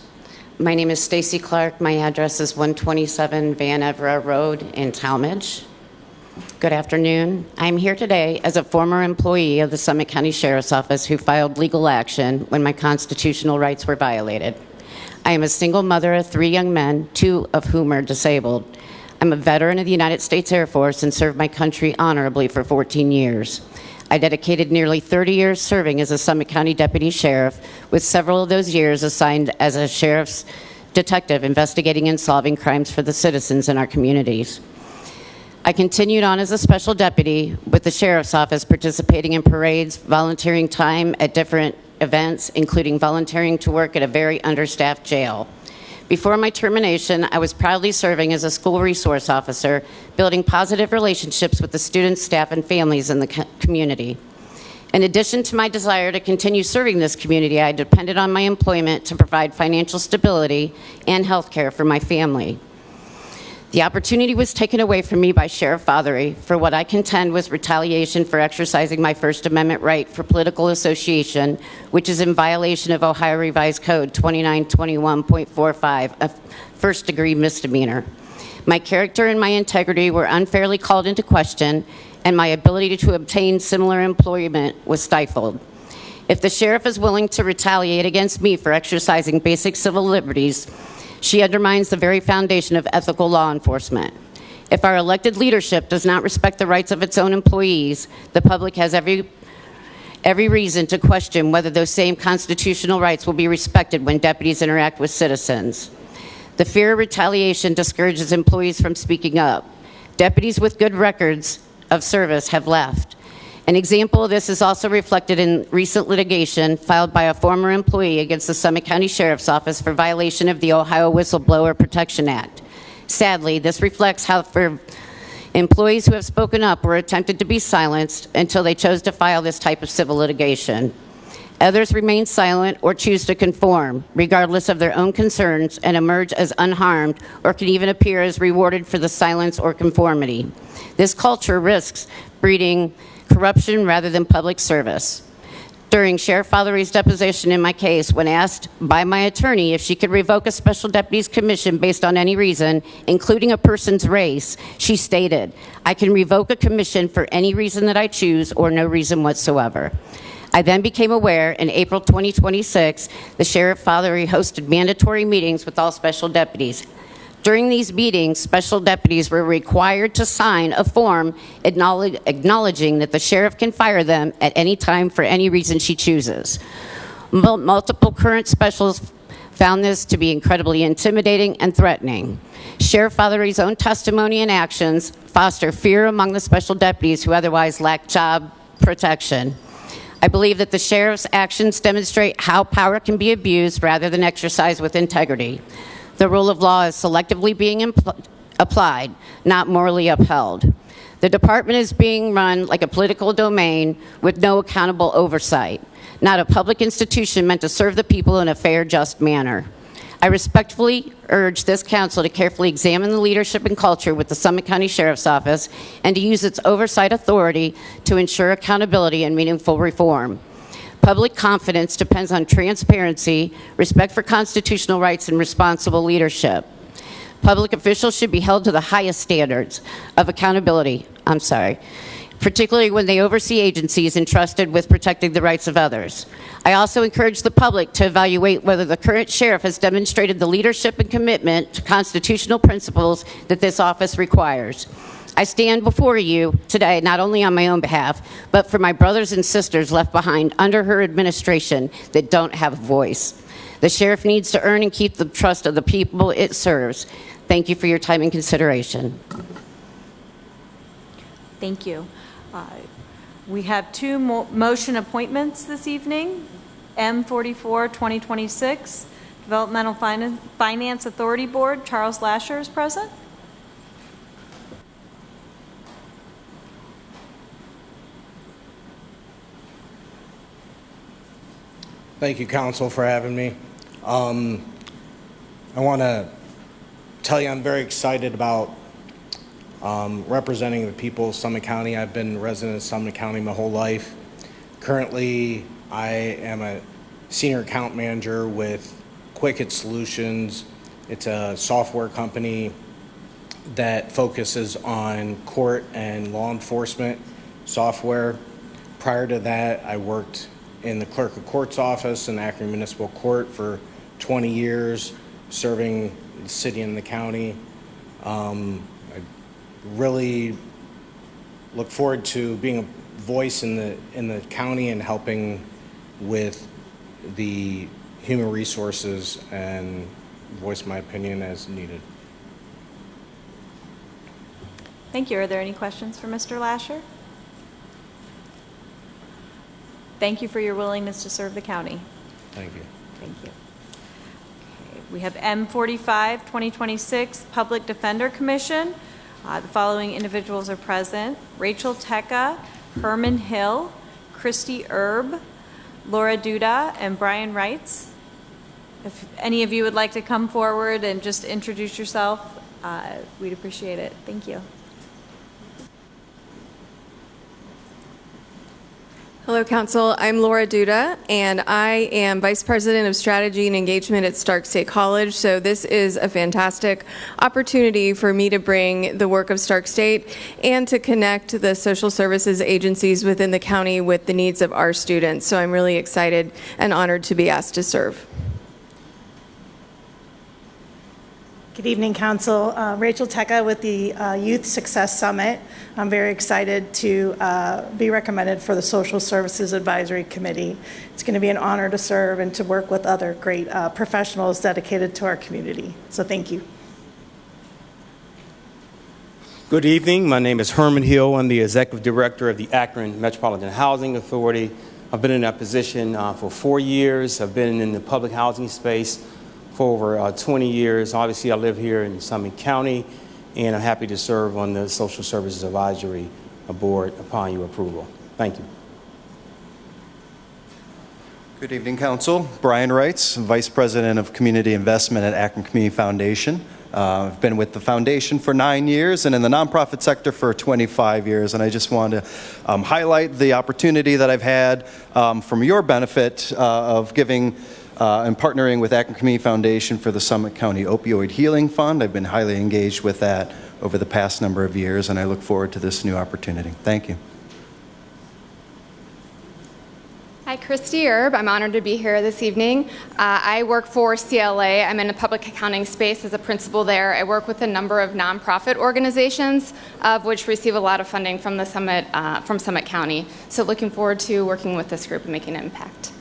My name is Stacy Clark. My address is 127 Van Evera Road in Talmadge. Good afternoon. I'm here today as a former employee of the Summit County Sheriff's Office who filed legal action when my constitutional rights were violated. I am a single mother of 3 young men, 2 of whom are disabled. I'm a veteran of the United States Air Force and served my country honorably for 14 years. I dedicated nearly 30 years serving as a Summit County Deputy Sheriff, with several of those years assigned as a sheriff's detective investigating and solving crimes for the citizens in our communities. I continued on as a special deputy with the Sheriff's Office, participating in parades, volunteering time at different events, including volunteering to work at a very understaffed jail. Before my termination, I was proudly serving as a school resource officer, building positive relationships with the students, staff, and families in the community. In addition to my desire to continue serving this community, I depended on my employment to provide financial stability and health care for my family. The opportunity was taken away from me by Sheriff Fothery for what I contend was retaliation for exercising my First Amendment right for political association, which is in violation of Ohio Revised Code 2921.45, a first-degree misdemeanor. My character and my integrity were unfairly called into question, and my ability to obtain similar employment was stifled. If the sheriff is willing to retaliate against me for exercising basic civil liberties, she undermines the very foundation of ethical law enforcement. If our elected leadership does not respect the rights of its own employees, the public has every reason to question whether those same constitutional rights will be respected when deputies interact with citizens. The fear of retaliation discourages employees from speaking up. Deputies with good records of service have left. An example of this is also reflected in recent litigation filed by a former employee against the Summit County Sheriff's Office for violation of the Ohio Whistleblower Protection Act. Sadly, this reflects how for employees who have spoken up were attempted to be silenced until they chose to file this type of civil litigation. Others remain silent or choose to conform, regardless of their own concerns, and emerge as unharmed or can even appear as rewarded for the silence or conformity. This culture risks breeding corruption rather than public service. During Sheriff Fothery's deposition in my case, when asked by my attorney if she could revoke a special deputy's commission based on any reason, including a person's race, she stated, "I can revoke a commission for any reason that I choose or no reason whatsoever." I then became aware in April 2026, the Sheriff Fothery hosted mandatory meetings with all special deputies. During these meetings, special deputies were required to sign a form acknowledging that the sheriff can fire them at any time for any reason she chooses. Multiple current specials found this to be incredibly intimidating and threatening. Sheriff Fothery's own testimony and actions foster fear among the special deputies who otherwise lack job protection. I believe that the sheriff's actions demonstrate how power can be abused rather than exercised with integrity. The rule of law is selectively being applied, not morally upheld. The department is being run like a political domain with no accountable oversight, not a public institution meant to serve the people in a fair, just manner. I respectfully urge this council to carefully examine the leadership and culture with the Summit County Sheriff's Office and to use its oversight authority to ensure accountability and meaningful reform. Public confidence depends on transparency, respect for constitutional rights, and responsible leadership. Public officials should be held to the highest standards of accountability. particularly when they oversee agencies entrusted with protecting the rights of others. I also encourage the public to evaluate whether the current sheriff has demonstrated the leadership and commitment to constitutional principles that this office requires. I stand before you today not only on my own behalf, but for my brothers and sisters left behind under her administration that don't have a voice. The sheriff needs to earn and keep the trust of the people it serves. Thank you for your time and consideration. Thank you. We have two motion appointments this evening. M44 2026, Developmental Finance Authority Board. Charles Lasher is present. Thank you, Council, for having me. I want to tell you I'm very excited about representing the people of Summit County. I've been a resident of Summit County my whole life. Currently, I am a senior account manager with Quicket Solutions. It's a software company that focuses on court and law enforcement software. Prior to that, I worked in the Clerk of Court's office in Akron Municipal Court for 20 years, serving the city and the county. I really look forward to being a voice in the county and helping with the human resources and voice my opinion as needed. Thank you. Are there any questions for Mr. Lasher? Thank you for your willingness to serve the county. Thank you. Thank you. Okay, we have M45 2026 Public Defender Commission. The following individuals are present: Rachel Tecca, Herman Hill, Christy Erb, Laura Duda, and Brian Wrights. If any of you would like to come forward and just introduce yourself, we'd appreciate it. Thank you. Hello, Council. I'm Laura Duda, and I am Vice President of Strategy and Engagement at Stark State College. So this is a fantastic opportunity for me to bring the work of Stark State and to connect the social services agencies within the county with the needs of our students. So I'm really excited and honored to be asked to serve. Good evening, Council. Rachel Tecca with the Youth Success Summit. I'm very excited to be recommended for the Social Services Advisory Committee. It's going to be an honor to serve and to work with other great professionals dedicated to our community. So thank you. Good evening. My name is Herman Hill. I'm the Executive Director of the Akron Metropolitan Housing Authority. I've been in that position for 4 years. I've been in the public housing space for over 20 years. Obviously, I live here in Summit County, and I'm happy to serve on the Social Services Advisory Board upon your approval. Thank you. Good evening, Council. Brian Wrights, Vice President of Community Investment at Akron Community Foundation. I've been with the foundation for 9 years and in the nonprofit sector for 25 years, and I just want to highlight the opportunity that I've had from your benefit of giving and partnering with Akron Community Foundation for the Summit County Opioid Healing Fund. I've been highly engaged with that over the past number of years, and I look forward to this new opportunity. Thank you. Hi, Christy Erb. I'm honored to be here this evening. I work for CLA. I'm in the public accounting space as a principal there. I work with a number of nonprofit organizations, of which receive a lot of funding from the Summit, from Summit County. So looking forward to working with this group and making an impact.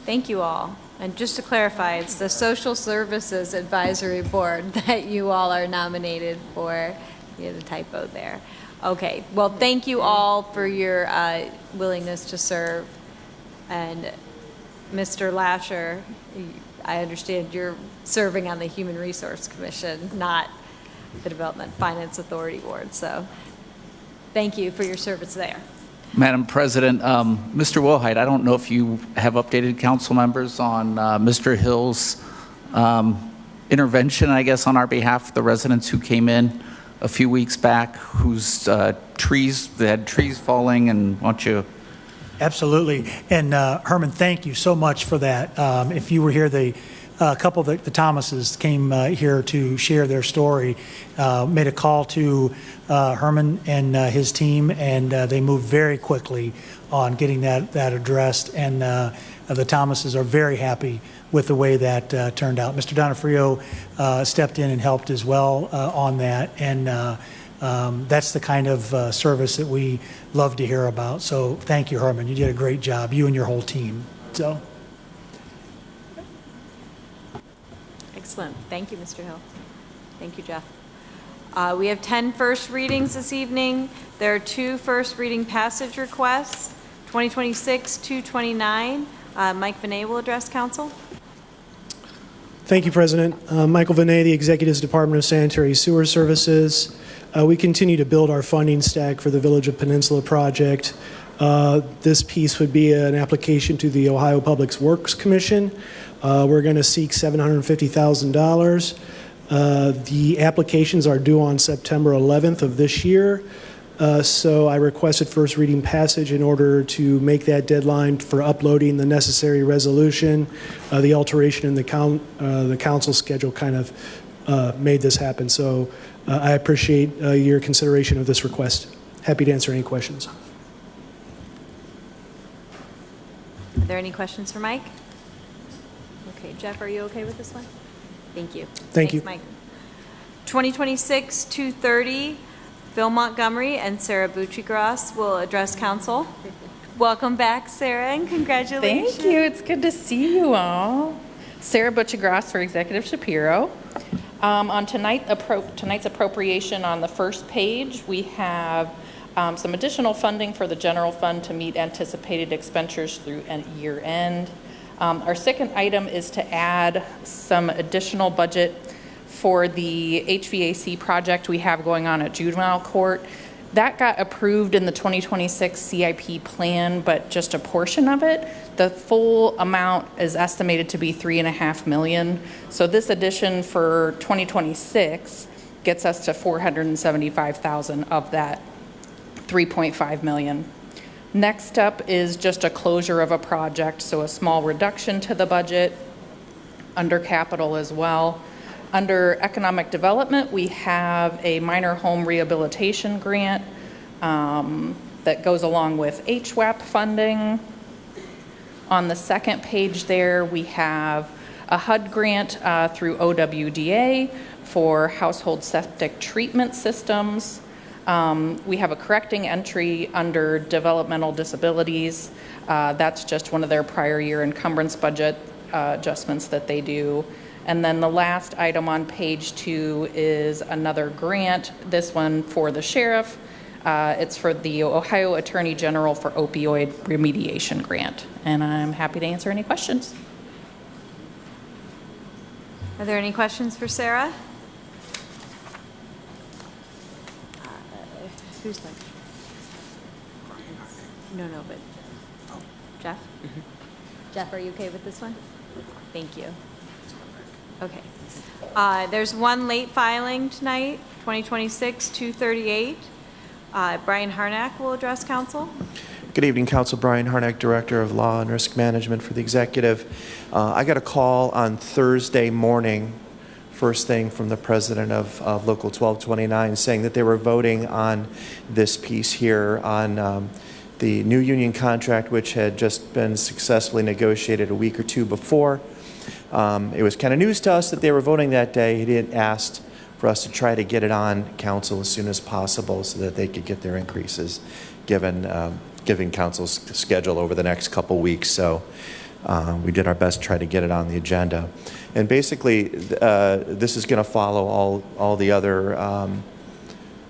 Thank you all. And just to clarify, it's the Social Services Advisory Board that you all are nominated for. You had a typo there. Okay, well, thank you all for your willingness to serve. And Mr. Lasher, I understand you're serving on the Human Resource Commission, not the Development Finance Authority Board. So thank you for your service there. Madam President, Mr. Wilhite, I don't know if you have updated council members on Mr. Hill's intervention, I guess, on our behalf, the residents who came in a few weeks back, whose trees, they had trees falling, and why don't you? Absolutely. And Herman, thank you so much for that. If you were here the a couple of the Thomases came here to share their story, made a call to Herman and his team, and they moved very quickly on getting that addressed, and the Thomases are very happy with the way that turned out. Mr. Donofrio stepped in and helped as well on that, and that's the kind of service that we love to hear about. So thank you, Herman. You did a great job, you and your whole team. So. Excellent. Thank you, Mr. Hill. Thank you, Jeff. We have 10 first readings this evening. There are 2 first reading passage requests, 2026-229. Mike Vinay will address council. Thank you, President. Michael Vinay, the Executive's Department of Sanitary Sewer Services. We continue to build our funding stack for the Village of Peninsula project. This piece would be an application to the Ohio Public Works Commission. We're going to seek $750,000. The applications are due on September 11th of this year. So I requested first reading passage in order to make that deadline for uploading the necessary resolution. The alteration in the council schedule kind of made this happen. So I appreciate your consideration of this request. Happy to answer any questions. Are there any questions for Mike? Okay, Jeff, are you okay with this one? Thank you. Thank you. Mike. 2026-230, Phil Montgomery and Sarah Bucci-Gross will address council. Welcome back, Sarah, and congratulations. Thank you. It's good to see you all. Sarah Bucci-Gross for Executive Shapiro. On tonight's appropriation on the first page, we have some additional funding for the general fund to meet anticipated expenditures through year end. Our second item is to add some additional budget for the HVAC project we have going on at juvenile court. That got approved in the 2026 CIP plan, but just a portion of it. The full amount is estimated to be $3.5 million. So this addition for 2026 gets us to $475,000 of that $3.5 million. Next up is just a closure of a project, so a small reduction to the budget under capital as well. Under economic development, we have a minor home rehabilitation grant that goes along with HWAP funding. On the second page there, we have a HUD grant through OWDA for household septic treatment systems. We have a correcting entry under developmental disabilities. That's just one of their prior year encumbrance budget adjustments that they do. And then the last item on page 2 is another grant, this one for the sheriff. It's for the Ohio Attorney General for Opioid Remediation Grant. And I'm happy to answer any questions. Are there any questions for Sarah? Who's that? No, but Jeff? Jeff, are you okay with this one? Thank you. Okay. There's one late filing tonight, 2026-238. Brian Harnack will address council. Good evening, Council. Brian Harnack, Director of Law and Risk Management for the Executive. I got a call on Thursday morning, first thing, from the president of Local 1229 saying that they were voting on this piece here on the new union contract, which had just been successfully negotiated a week or two before. It was kind of news to us that they were voting that day. He had asked for us to try to get it on council as soon as possible so that they could get their increases given council's schedule over the next couple weeks. So we did our best to try to get it on the agenda. And basically, this is going to follow all the other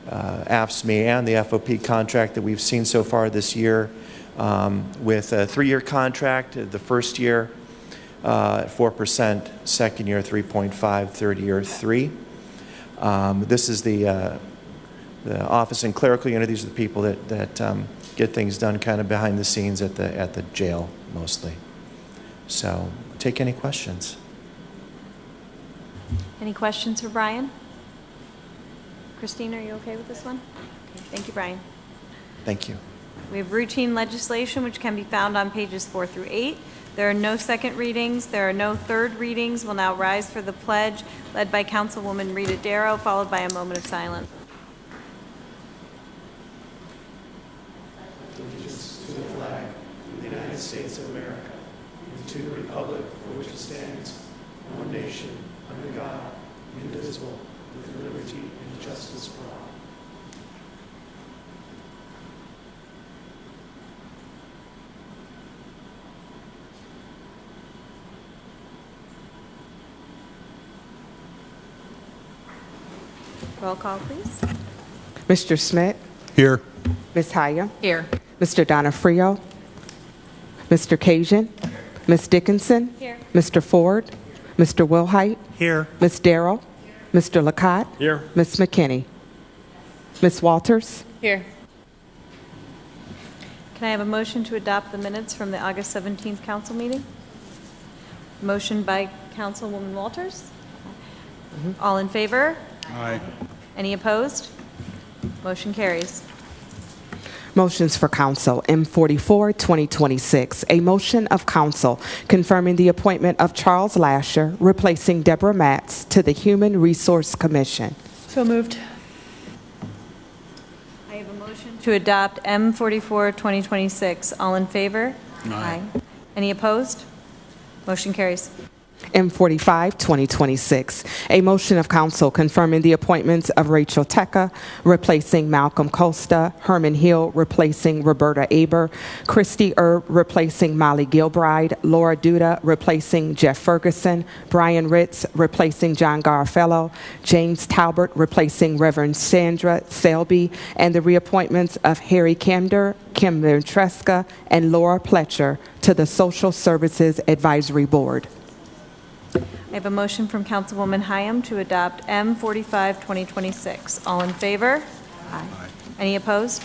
AFSCME and the FOP contract that we've seen so far this year with a 3-year contract. The first year, 4%, second year 3.5%, third year 3%. This is the office and clerical unit. These are the people that get things done kind of behind the scenes at the jail mostly. So take any questions. Any questions for Brian? Christine, are you okay with this one? Okay, thank you, Brian. Thank you. We have routine legislation, which can be found on pages 4 through 8. There are no second readings. There are no third readings. We'll now rise for the pledge, led by Councilwoman Rita Darrow, followed by a moment of silence. Allegiance to the flag of the United States of America and to the republic for which it stands, one nation, under God, indivisible, with liberty and justice for all. Roll call, please. Mr. Smith? Here. Ms. Hyam? Here. Mr. Donofrio? Mr. Cajun? Ms. Dickinson? Here. Mr. Ford? Mr. Wilhite? Here. Ms. Darrow? Mr. Lacotte? Here. Ms. McKinney? Ms. Walters? Here. Can I have a motion to adopt the minutes from the August 17th council meeting? Motion by Councilwoman Walters. All in favor? Aye. Any opposed? Motion carries. Motions for council. M44, 2026. A motion of council confirming the appointment of Charles Lasher, replacing Deborah Matz, to the Human Resource Commission. So moved. I have a motion to adopt M44 2026. All in favor? Aye. Any opposed? Motion carries. M45, 2026. A motion of council confirming the appointments of Rachel Tecca, replacing Malcolm Costa, Herman Hill, replacing Roberta Aber, Christy Erb, replacing Molly Gilbride, Laura Duda, replacing Jeff Ferguson, Brian Ritz, replacing John Garfello, James Talbert, replacing Reverend Sandra Selby, and the reappointments of Harry Camder, Kim Ventresca, and Laura Pletcher to the Social Services Advisory Board. I have a motion from Councilwoman Hyam to adopt M45 2026. All in favor? Aye. Any opposed?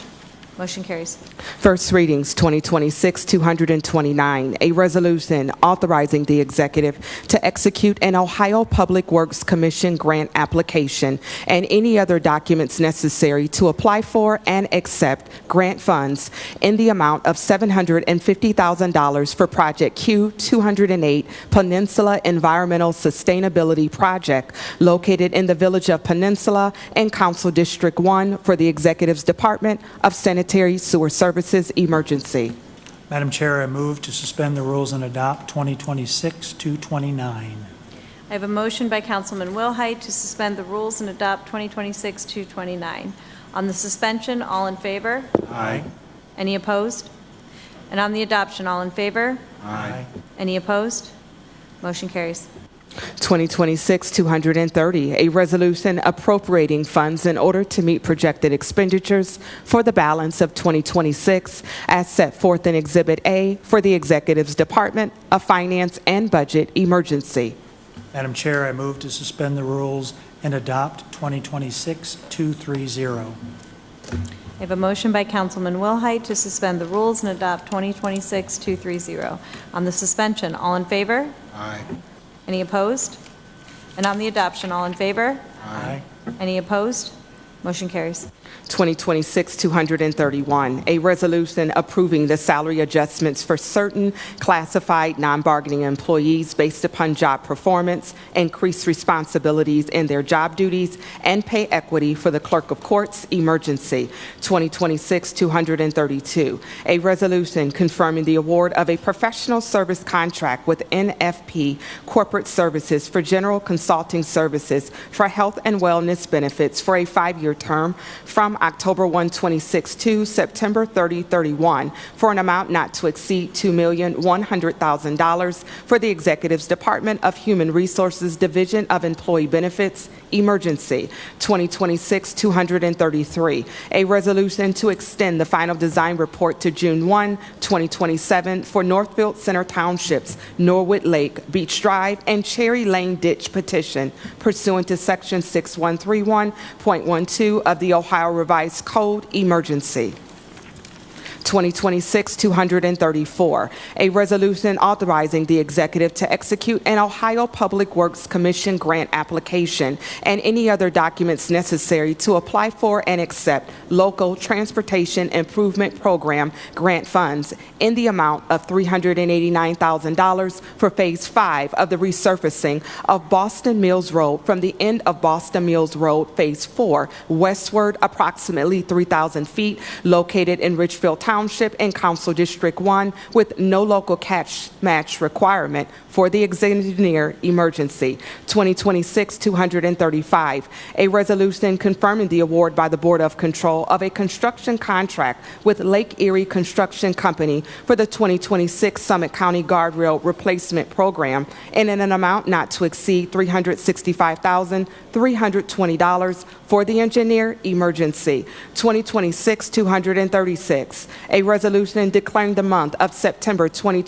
Motion carries. First readings, 2026-229, a resolution authorizing the executive to execute an Ohio Public Works Commission grant application and any other documents necessary to apply for and accept grant funds in the amount of $750,000 for Project Q208 Peninsula Environmental Sustainability Project located in the Village of Peninsula and Council District 1 for the Executive's Department of Sanitary Sewer Services Emergency. Madam Chair, I move to suspend the rules and adopt 2026-229. I have a motion by Councilman Wilhite to suspend the rules and adopt 2026-229. On the suspension, all in favor? Aye. Any opposed? And on the adoption, all in favor? Aye. Any opposed? Motion carries. 2026-230, a resolution appropriating funds in order to meet projected expenditures for the balance of 2026 as set forth in Exhibit A for the Executive's Department of Finance and Budget Emergency. Madam Chair, I move to suspend the rules and adopt 2026-230. I have a motion by Councilman Wilhite to suspend the rules and adopt 2026-230. On the suspension, all in favor? Aye. Any opposed? And on the adoption, all in favor? Aye. Any opposed? Motion carries. 2026-231, a resolution approving the salary adjustments for certain classified non-bargaining employees based upon job performance, increased responsibilities in their job duties, and pay equity for the Clerk of Courts Emergency. 2026-232, a resolution confirming the award of a professional service contract with NFP Corporate Services for general consulting services for health and wellness benefits for a 5-year term from October 1, 2026 to September 30, 31 for an amount not to exceed $2,100,000 for the Executive's Department of Human Resources Division of Employee Benefits Emergency. 2026-233, a resolution to extend the final design report to June 1, 2027 for Northfield Center Townships, Norwood Lake, Beach Drive, and Cherry Lane Ditch petition pursuant to Section 6131.12 of the Ohio Revised Code Emergency. 2026-234, a resolution authorizing the executive to execute an Ohio Public Works Commission grant application and any other documents necessary to apply for and accept local transportation improvement program grant funds in the amount of $389,000 for Phase 5 of the resurfacing of Boston Mills Road from the end of Boston Mills Road, Phase 4, westward approximately 3,000 feet, located in Richfield Township in Council District 1, with no local cash match requirement for the engineer emergency. 2026-235, a resolution confirming the award by the Board of Control of a construction contract with Lake Erie Construction Company for the 2026 Summit County Guardrail Replacement Program in an amount not to exceed $365,320 for the engineer emergency. 2026-236, a resolution declaring the month of September 2026